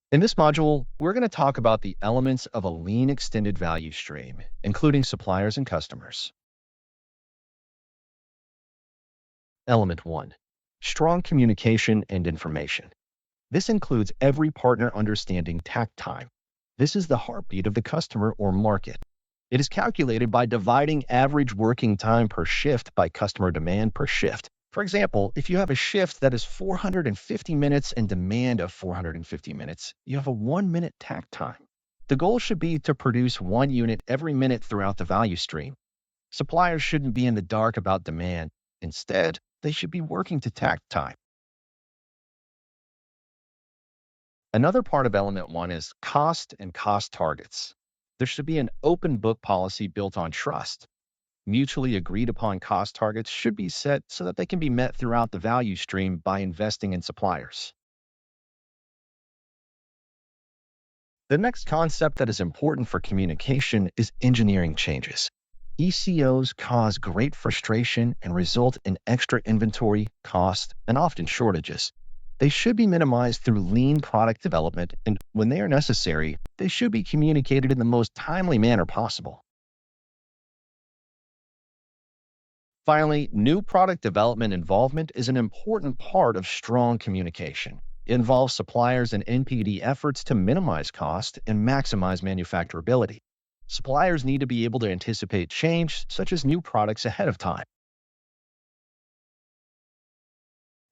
In this module, we're going to talk about the elements of a lean extended value stream, including suppliers and customers. Element 1, strong communication and information. This includes every partner understanding takt time. This is the heartbeat of the customer or market. It is calculated by dividing average working time per shift by customer demand per shift. For example, if you have a shift that is 450 minutes and demand of 450 minutes, you have a 1 minute takt time. The goal should be to produce 1 unit every minute throughout the value stream. Suppliers shouldn't be in the dark about demand. Instead, they should be working to takt time. Another part of element 1 is cost and cost targets. There should be an open book policy built on trust. Mutually agreed upon cost targets should be set so that they can be met throughout the value stream by investing in suppliers. The next concept that is important for communication is engineering changes. ECOs cause great frustration and result in extra inventory, cost, and often shortages. They should be minimized through lean product development, and when they are necessary, they should be communicated in the most timely manner possible. Finally, new product development involvement is an important part of strong communication. It involves suppliers and NPD efforts to minimize cost and maximize manufacturability. Suppliers need to be able to anticipate change, such as new products, ahead of time.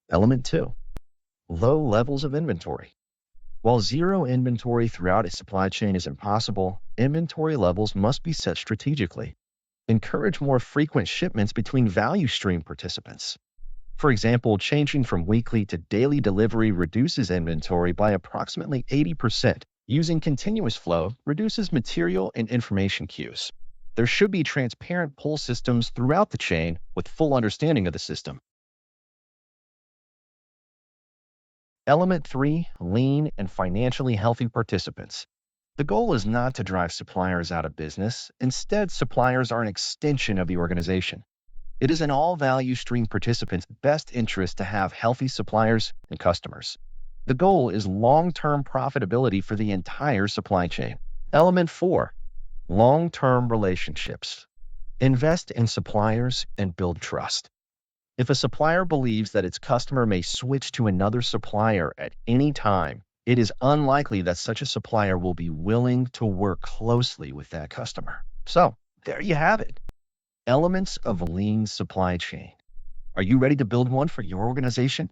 Element 2, low levels of inventory. While zero inventory throughout a supply chain is impossible, inventory levels must be set strategically. Encourage more frequent shipments between value stream participants. For example, changing from weekly to daily delivery reduces inventory by approximately 80%. Using continuous flow reduces material and information queues. There should be transparent pull systems throughout the chain with full understanding of the system. Element 3, lean and financially healthy participants. The goal is not to drive suppliers out of business. Instead, suppliers are an extension of the organization. It is in all value stream participants' best interest to have healthy suppliers and customers. The goal is long-term profitability for the entire supply chain. Element 4, long-term relationships. Invest in suppliers and build trust. If a supplier believes that its customer may switch to another supplier at any time, it is unlikely that such a supplier will be willing to work closely with that customer. So, there you have it. Elements of a lean supply chain. Are you ready to build one for your organization?